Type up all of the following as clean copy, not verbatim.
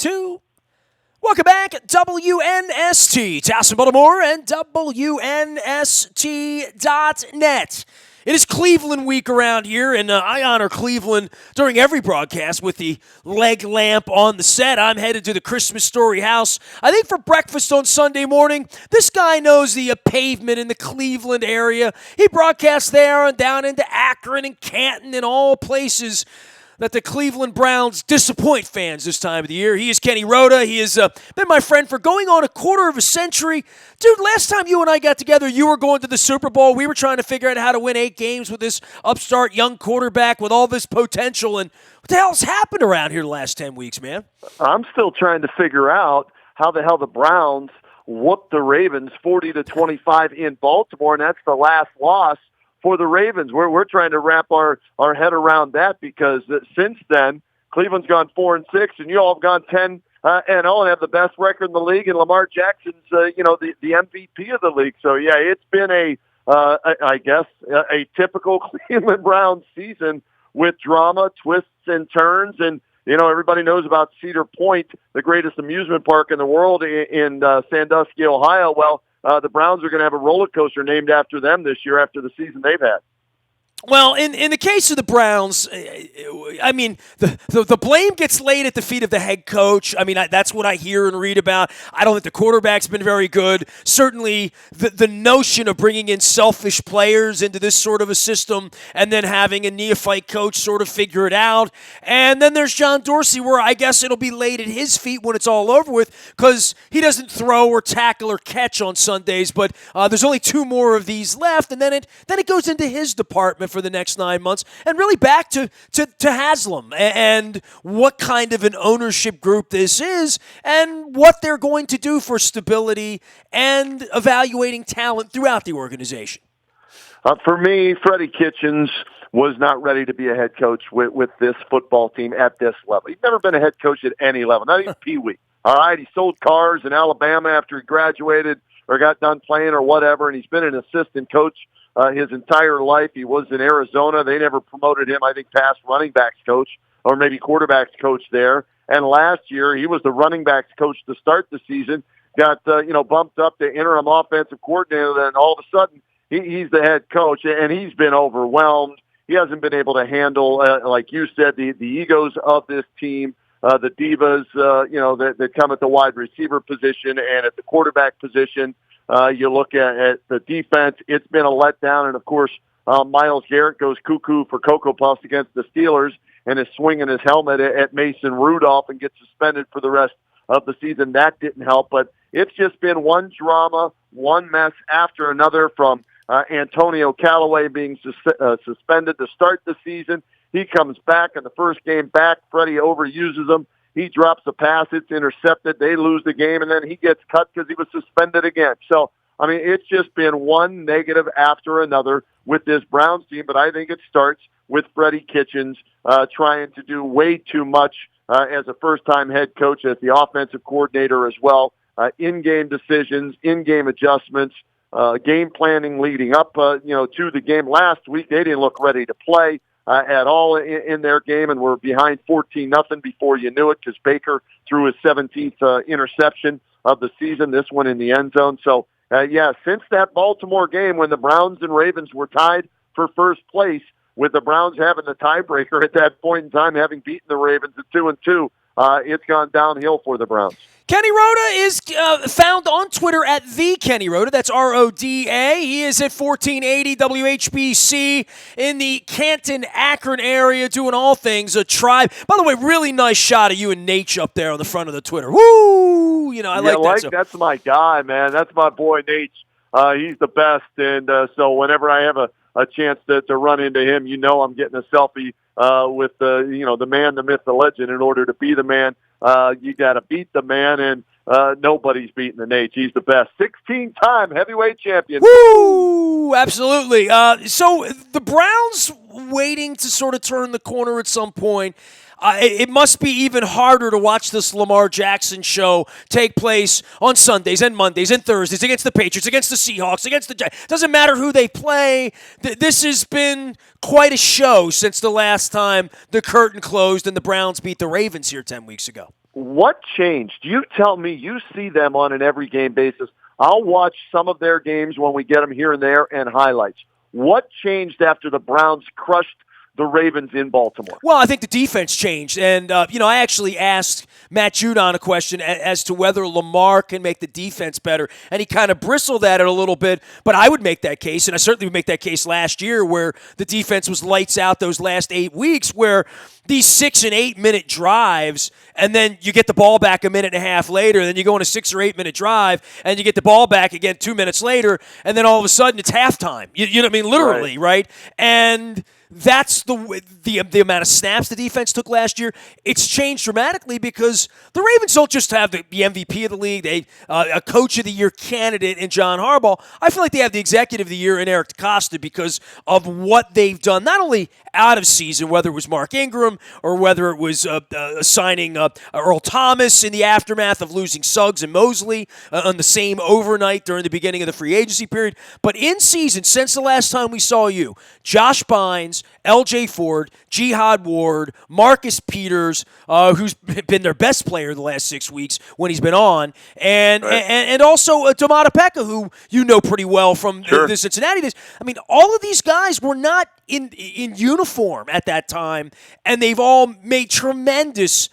2. Welcome back, WNST, Towson, Baltimore, and WNST.net. It is Cleveland week around here, and I honor Cleveland during every broadcast with the leg lamp on the set. I'm headed to the Christmas Story House, I think for breakfast on Sunday morning. This guy knows the pavement in the Cleveland area. He broadcasts there and down into Akron and Canton and all places that the Cleveland Browns disappoint fans this time of the year. He is Kenny Roda. He has been my friend for going on a quarter of a century. Dude, last time you and I got together, you were going to the Super Bowl. We were trying to figure out how to win 8 games with this upstart young quarterback with all this potential. And what the hell's happened around here the last 10 weeks, man? I'm still trying to figure out how the hell the Browns whooped the Ravens 40-25 in Baltimore, and that's the last loss for the Ravens. We're trying to wrap our head around that because since then, Cleveland's gone 4-6, and you all have gone 10-0 and have the best record in the league. And Lamar Jackson's, the MVP of the league. So yeah, it's been a typical Cleveland Browns season with drama, twists and turns, and everybody knows about Cedar Point, the greatest amusement park in the world in Sandusky, Ohio. Well, the Browns are going to have a roller coaster named after them this year after the season they've had. Well, in the case of the Browns, I mean, the blame gets laid at the feet of the head coach. I mean, that's what I hear and read about. I don't think the quarterback's been very good. Certainly, the notion of bringing in selfish players into this sort of a system and then having a neophyte coach sort of figure it out. And then there's John Dorsey, where I guess it'll be laid at his feet when it's all over with because he doesn't throw or tackle or catch on Sundays. But there's only 2 more of these left, and then it goes into his department for the next 9 months, and really back to Haslam and what kind of an ownership group this is and what they're going to do for stability and evaluating talent throughout the organization. For me, Freddie Kitchens was not ready to be a head coach with this football team at this level. He's never been a head coach at any level, not even Pee Wee. All right, he sold cars in Alabama after he graduated or got done playing or whatever, and he's been an assistant coach his entire life. He was in Arizona. They never promoted him, I think, past running backs coach or maybe quarterbacks coach there. And last year, he was the running backs coach to start the season, got, bumped up to interim offensive coordinator, and all of a sudden, he's the head coach, and he's been overwhelmed. He hasn't been able to handle, like you said, the egos of this team, the divas, that come at the wide receiver position and at the quarterback position. You look at the defense, it's been a letdown. And, of course, Myles Garrett goes cuckoo for Cocoa Puffs against the Steelers and is swinging his helmet at Mason Rudolph and gets suspended for the rest of the season. That didn't help. But it's just been one drama, one mess after another, from Antonio Callaway being suspended to start the season. He comes back in the first game back. Freddie overuses him. He drops a pass. It's intercepted. They lose the game, and then he gets cut because he was suspended again. So, I mean, it's just been one negative after another with this Browns team, but I think it starts with Freddie Kitchens trying to do way too much as a first-time head coach, as the offensive coordinator as well. In-game decisions, in-game adjustments, game planning leading up to the game last week. They didn't look ready to play at all in their game, and were behind 14-0 before you knew it, because Baker threw his 17th interception of the season, this one in the end zone. So, since that Baltimore game when the Browns and Ravens were tied for first place, with the Browns having the tiebreaker at that point in time, having beaten the Ravens at 2-2, it's gone downhill for the Browns. Kenny Roda is found on Twitter at the Kenny Roda. That's Roda. He is at 1480 WHBC in the Canton, Akron area, doing all things a tribe. By the way, really nice shot of you and Nate up there on the front of the Twitter. Woo! I like that. So. That's my guy, man. That's my boy, Nate. He's the best, and so whenever I have a chance to run into him, I'm getting a selfie with the man, the myth, the legend. In order to be the man, you got to beat the man, and nobody's beating the Nate. He's the best. 16-time heavyweight champion. Woo! Absolutely. So the Browns waiting to sort of turn the corner at some point. It must be even harder to watch this Lamar Jackson show take place on Sundays and Mondays and Thursdays against the Patriots, against the Seahawks, against the Giants. Doesn't matter who they play. This has been quite a show since the last time the curtain closed and the Browns beat the Ravens here 10 weeks ago. What changed? You tell me. You see them on an every game basis. I'll watch some of their games when we get them here and there and highlights. What changed after the Browns crushed the Ravens in Baltimore? Well, I think the defense changed. And, I actually asked Matt Judon a question as to whether Lamar can make the defense better. And he kind of bristled at it a little bit. But I would make that case, and I certainly would make that case last year where the defense was lights out those last 8 weeks, where these 6 and 8 minute drives, and then you get the ball back a minute and a half later, and then you go on a 6 or 8 minute drive, and you get the ball back again 2 minutes later, and then all of a sudden it's halftime. You know what I mean? Literally, right? And that's the amount of snaps the defense took last year. It's changed dramatically because the Ravens don't just have the MVP of the league. They a Coach of the Year candidate in John Harbaugh. I feel like they have the Executive of the Year in Eric DeCosta because of what they've done, not only out of season, whether it was Mark Ingram or whether it was signing Earl Thomas in the aftermath of losing Suggs and Mosley on the same overnight during the beginning of the free agency period. But in season, since the last time we saw you, Josh Bynes, L.J. Ford, Jihad Ward, Marcus Peters, who's been their best player the last 6 weeks when he's been on, and also Domata Pekka, who you know pretty well from the Cincinnati days. I mean, all of these guys were not in uniform at that time, and they've all made tremendous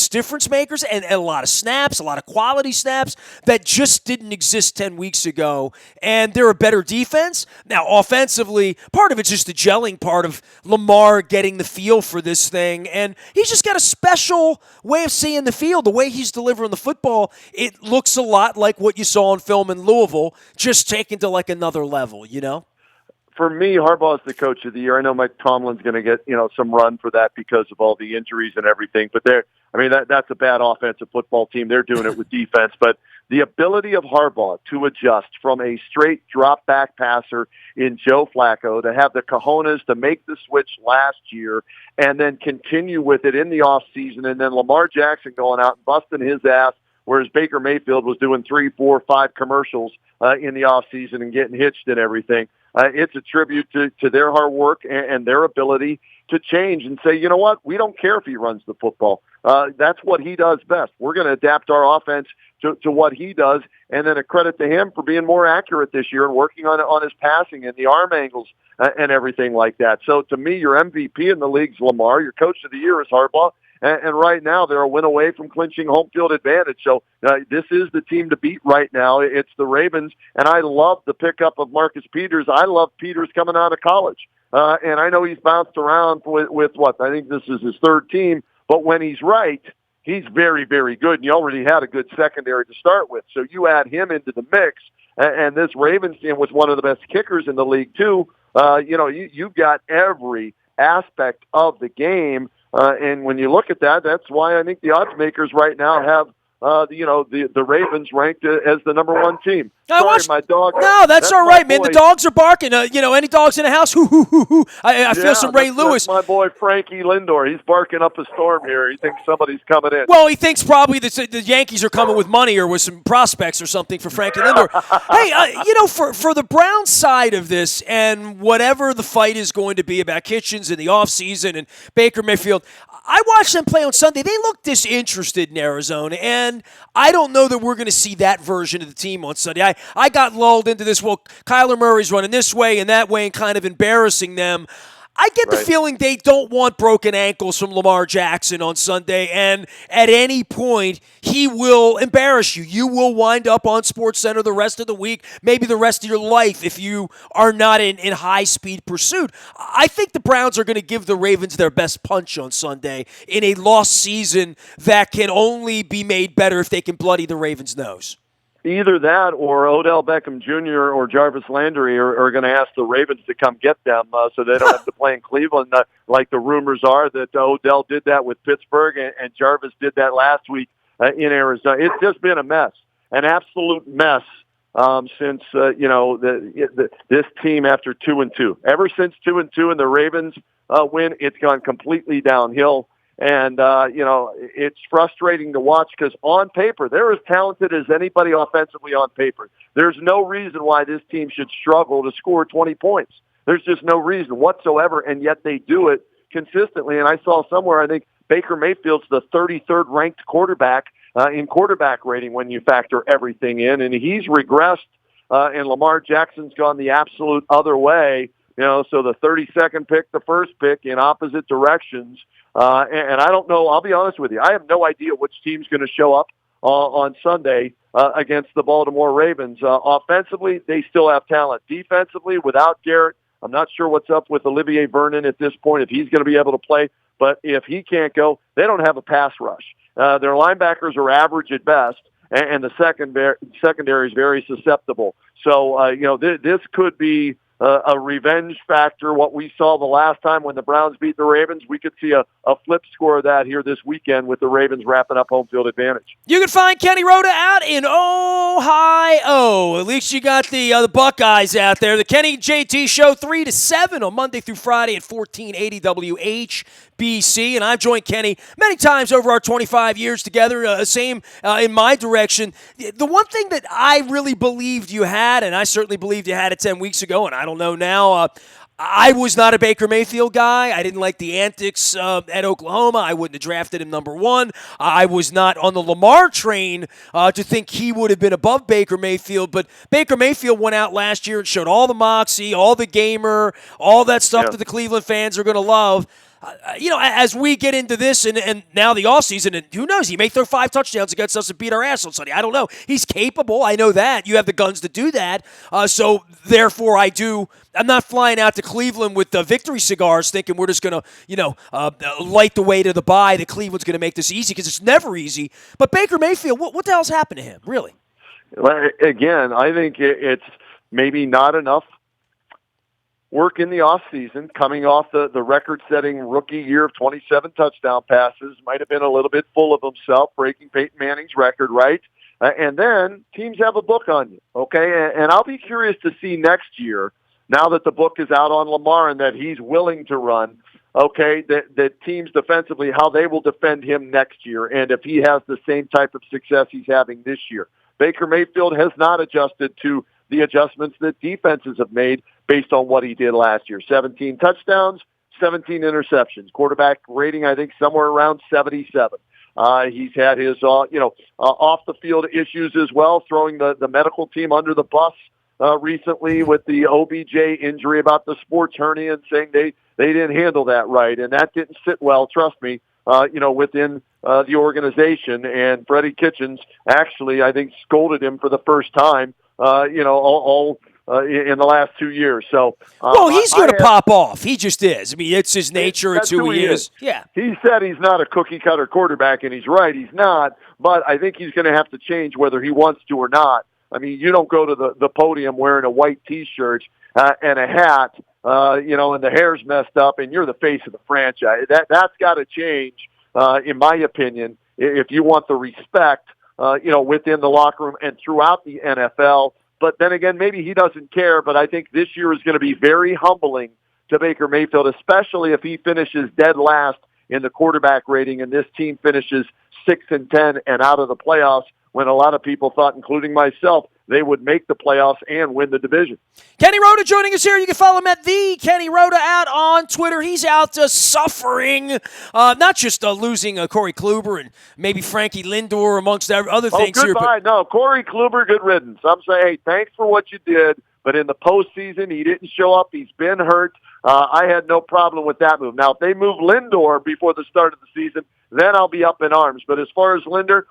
difference makers and a lot of snaps, a lot of quality snaps that just didn't exist 10 weeks ago. And they're a better defense. Now, offensively, part of it's just the gelling part of Lamar getting the feel for this thing. And he's just got a special way of seeing the field. The way he's delivering the football, it looks a lot like what you saw on film in Louisville, just taken to like another level, you know? For me, Harbaugh is the Coach of the Year. I know Mike Tomlin's going to get some run for that because of all the injuries and everything. But that's a bad offensive football team. They're doing it with defense. But the ability of Harbaugh to adjust from a straight drop back passer in Joe Flacco to have the cojones to make the switch last year and then continue with it in the off season, and then Lamar Jackson going out and busting his ass, whereas Baker Mayfield was doing 3, 4, 5 commercials in the off season and getting hitched and everything. It's a tribute to their hard work and their ability to change and say, you know what, we don't care if he runs the football. That's what he does best. We're going to adapt our offense to what he does, and then a credit to him for being more accurate this year and working on his passing and the arm angles and everything like that. So to me, your MVP in the league's Lamar. Your Coach of the Year is Harbaugh. And right now, they're a win away from clinching home field advantage. So this is the team to beat right now. It's the Ravens, and I love the pickup of Marcus Peters. I love Peters coming out of college. And I know he's bounced around with what? I think this is his third team. But when he's right, he's very, very good. And you already had a good secondary to start with. So you add him into the mix, and this Ravens team was one of the best kickers in the league, too. You've got every aspect of the game. And when you look at that, that's why I think the odds makers right now have the Ravens ranked as the number one team. Sorry, my dog. No, that's all right, man. The dogs are barking. Any dogs in the house? Hoo, hoo, hoo, hoo. I feel some Ray Lewis. That's my boy Frankie Lindor. He's barking up a storm here. He thinks somebody's coming in. Well, he thinks probably the Yankees are coming with money or with some prospects or something for Frankie Lindor. Hey, for the Browns side of this and whatever the fight is going to be about Kitchens in the offseason and Baker Mayfield, I watched them play on Sunday. They looked disinterested in Arizona, and I don't know that we're going to see that version of the team on Sunday. I got lulled into this, well, Kyler Murray's running this way and that way and kind of embarrassing them. I get the feeling they don't want broken ankles from Lamar Jackson on Sunday, and at any point, he will embarrass you. You will wind up on SportsCenter the rest of the week, maybe the rest of your life if you are not in high-speed pursuit. I think the Browns are going to give the Ravens their best punch on Sunday in a lost season that can only be made better if they can bloody the Ravens' nose. Either that or Odell Beckham Jr. or Jarvis Landry are going to ask the Ravens to come get them so they don't have to play in Cleveland like the rumors are that Odell did that with Pittsburgh and Jarvis did that last week in Arizona. It's just been a mess, an absolute mess since, this team after 2-2. Ever since 2-2 and the Ravens win, it's gone completely downhill. And, it's frustrating to watch because on paper, they're as talented as anybody offensively on paper. There's no reason why this team should struggle to score 20 points. There's just no reason whatsoever, and yet they do it consistently. And I saw somewhere, I think Baker Mayfield's the 33rd ranked quarterback in quarterback rating when you factor everything in, and he's regressed, and Lamar Jackson's gone the absolute other way. So the 32nd pick, the first pick in opposite directions. And I don't know, I'll be honest with you, I have no idea which team's going to show up on Sunday against the Baltimore Ravens. Offensively, they still have talent. Defensively, without Garrett, I'm not sure what's up with Olivier Vernon at this point, if he's going to be able to play. But if he can't go, they don't have a pass rush. Their linebackers are average at best, and the secondary is very susceptible. So, this could be a revenge factor. What we saw the last time when the Browns beat the Ravens, we could see a flip score of that here this weekend with the Ravens wrapping up home field advantage. You can find Kenny Roda out in Ohio. At least you got the Buckeyes out there. The Kenny JT Show 3 to 7 on Monday through Friday at 1480 WHBC. And I've joined Kenny many times over our 25 years together. Same in my direction. The one thing that I really believed you had, and I certainly believed you had it 10 weeks ago, and I don't know now, I was not a Baker Mayfield guy. I didn't like the antics at Oklahoma. I wouldn't have drafted him number one. I was not on the Lamar train to think he would have been above Baker Mayfield. But Baker Mayfield went out last year and showed all the moxie, all the gamer, all that stuff that the Cleveland fans are going to love. As we get into this and now the offseason, and who knows, he may throw 5 touchdowns against us and beat our ass on Sunday. I don't know. He's capable. I know that. You have the guns to do that. So, therefore, I'm not flying out to Cleveland with victory cigars thinking we're just going to, light the way to the bye, that Cleveland's going to make this easy, because it's never easy. But Baker Mayfield, what the hell's happened to him, really? Again, I think it's maybe not enough work in the offseason, coming off the record-setting rookie year of 27 touchdown passes, might have been a little bit full of himself, breaking Peyton Manning's record, right? And then teams have a book on you, okay? And I'll be curious to see next year, now that the book is out on Lamar and that he's willing to run, okay, that teams defensively, how they will defend him next year, and if he has the same type of success he's having this year. Baker Mayfield has not adjusted to the adjustments that defenses have made based on what he did last year. 17 touchdowns, 17 interceptions. Quarterback rating, I think, somewhere around 77. He's had his, off-the-field issues as well, throwing the medical team under the bus recently with the OBJ injury about the sports hernia, and saying they didn't handle that right, and that didn't sit well, trust me, within the organization. And Freddie Kitchens actually, I think, scolded him for the first time, in the last 2 years. So, he's going to pop off. He just is. I mean, it's his nature. It's who he is. Yeah. He said he's not a cookie-cutter quarterback, and he's right. He's not. But I think he's going to have to change whether he wants to or not. I mean, you don't go to the podium wearing a white T-shirt and a hat, and the hair's messed up, and you're the face of the franchise. That's got to change, in my opinion, if you want the respect, within the locker room and throughout the NFL. But then again, maybe he doesn't care, but I think this year is going to be very humbling to Baker Mayfield, especially if he finishes dead last in the quarterback rating and this team finishes 6-10 and out of the playoffs, when a lot of people thought, including myself, they would make the playoffs and win the division. Kenny Roda joining us here. You can follow him at the Kenny Roda out on Twitter. He's out suffering, not just losing Corey Kluber and maybe Frankie Lindor amongst other things. Goodbye. Here. No, Corey Kluber, good riddance. I'm saying, hey, thanks for what you did, but in the postseason, he didn't show up. He's been hurt. I had no problem with that move. Now, if they move Lindor before the start of the season, then I'll be up in arms. But as far as Kluber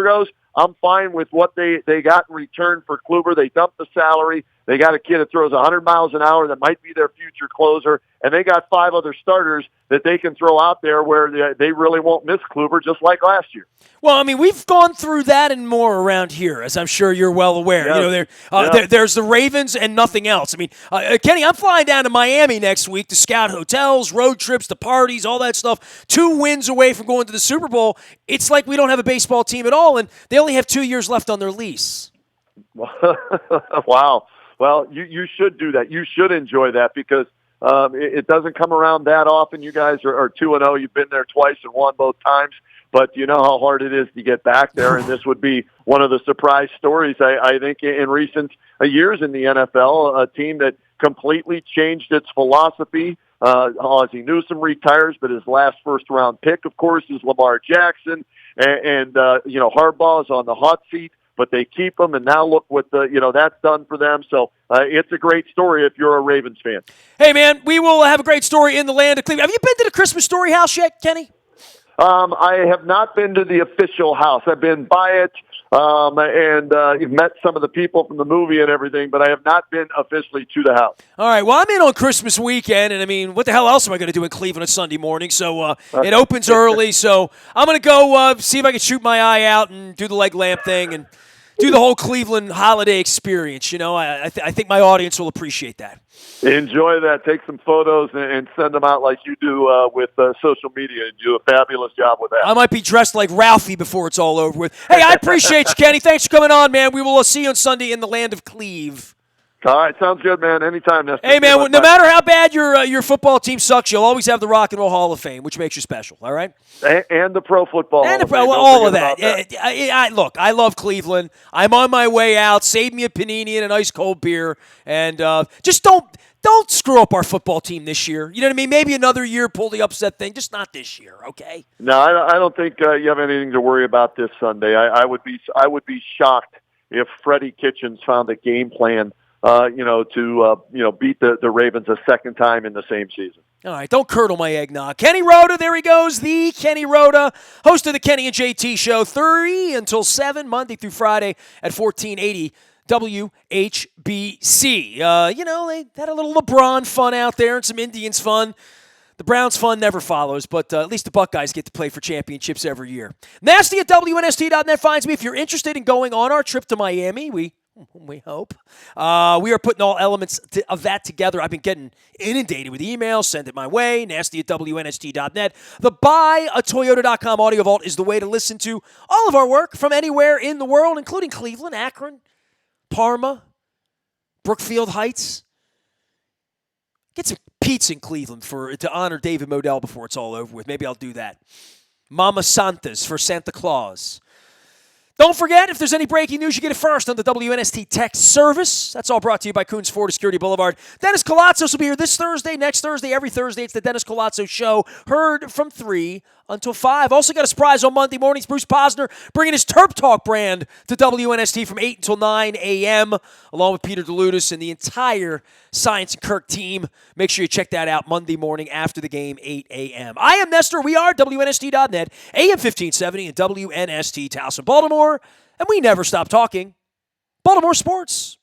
goes, I'm fine with what they got in return for Kluber. They dumped the salary. They got a kid that throws 100 miles an hour that might be their future closer, and they got 5 other starters that they can throw out there where they really won't miss Kluber, just like last year. Well, I mean, we've gone through that and more around here, as I'm sure you're well aware. Yes. There's the Ravens and nothing else. I mean, Kenny, I'm flying down to Miami next week to scout hotels, road trips, the parties, all that stuff. 2 wins away from going to the Super Bowl. It's like we don't have a baseball team at all, and they only have 2 years left on their lease. Wow. Well, you should do that. You should enjoy that, because it doesn't come around that often. You guys are 2-0. You've been there twice and won both times. But you know how hard it is to get back there, and this would be one of the surprise stories, I think, in recent years in the NFL, a team that completely changed its philosophy Ozzie Newsome retires, but his last first-round pick, of course, is Lamar Jackson. And Harbaugh's on the hot seat, but they keep him, and now look what that's done for them. So it's a great story if you're a Ravens fan. Hey, man, we will have a great story in the land of Cleveland. Have you been to the Christmas Story House yet, Kenny? I have not been to the official house. I've been by it and met some of the people from the movie and everything, but I have not been officially to the house. All right, well, I'm in on Christmas weekend, and I mean, what the hell else am I going to do in Cleveland on Sunday morning? So it opens early, so I'm going to go see if I can shoot my eye out and do the leg lamp thing and do the whole Cleveland holiday experience. I think my audience will appreciate that. Enjoy that. Take some photos and send them out like you do with social media. You do a fabulous job with that. I might be dressed like Ralphie before it's all over with. Hey, I appreciate you, Kenny. Thanks for coming on, man. We will see you on Sunday in the land of Cleve. All right, sounds good, man. Anytime, Nestor. Hey, man, no matter how bad your football team sucks, you'll always have the Rock and Roll Hall of Fame, which makes you special, all right? And the Pro Football Hall of Fame. All of that. Look, I love Cleveland. I'm on my way out. Save me a panini and an ice cold beer. And just don't screw up our football team this year. You know what I mean? Maybe another year, pull the upset thing. Just not this year, okay? No, I don't think you have anything to worry about this Sunday. I would be shocked if Freddie Kitchens found a game plan to beat the Ravens a second time in the same season. All right, don't curdle my eggnog. Kenny Roda, there he goes, the Kenny Roda, host of the Kenny and JT Show, 3 until 7, Monday through Friday at 1480 WHBC. They had a little LeBron fun out there and some Indians fun. The Browns fun never follows, but at least the Buckeyes get to play for championships every year. Nasty at WNST.net finds me if you're interested in going on our trip to Miami. We hope. We are putting all elements of that together. I've been getting inundated with emails. Send it my way. Nasty at WNST.net. The buyatoyota.com audio vault is the way to listen to all of our work from anywhere in the world, including Cleveland, Akron, Parma, Brookfield Heights. Get some pizza in Cleveland to honor David Modell before it's all over with. Maybe I'll do that. Mama Santas for Santa Claus. Don't forget, if there's any breaking news, you get it first on the WNST text service. That's all brought to you by Coons Ford Security Boulevard. Dennis Colatzos will be here this Thursday, next Thursday, every Thursday. It's the Dennis Colatzos Show, heard from 3 until 5. Also got a surprise on Monday mornings. Bruce Posner bringing his Terp Talk brand to WNST from 8 until 9 a.m., along with Peter DeLutis and the entire Science and Kirk team. Make sure you check that out Monday morning after the game, 8 a.m. I am Nestor. We are WNST.net, AM 1570 and WNST Towson, Baltimore. And we never stop talking Baltimore sports.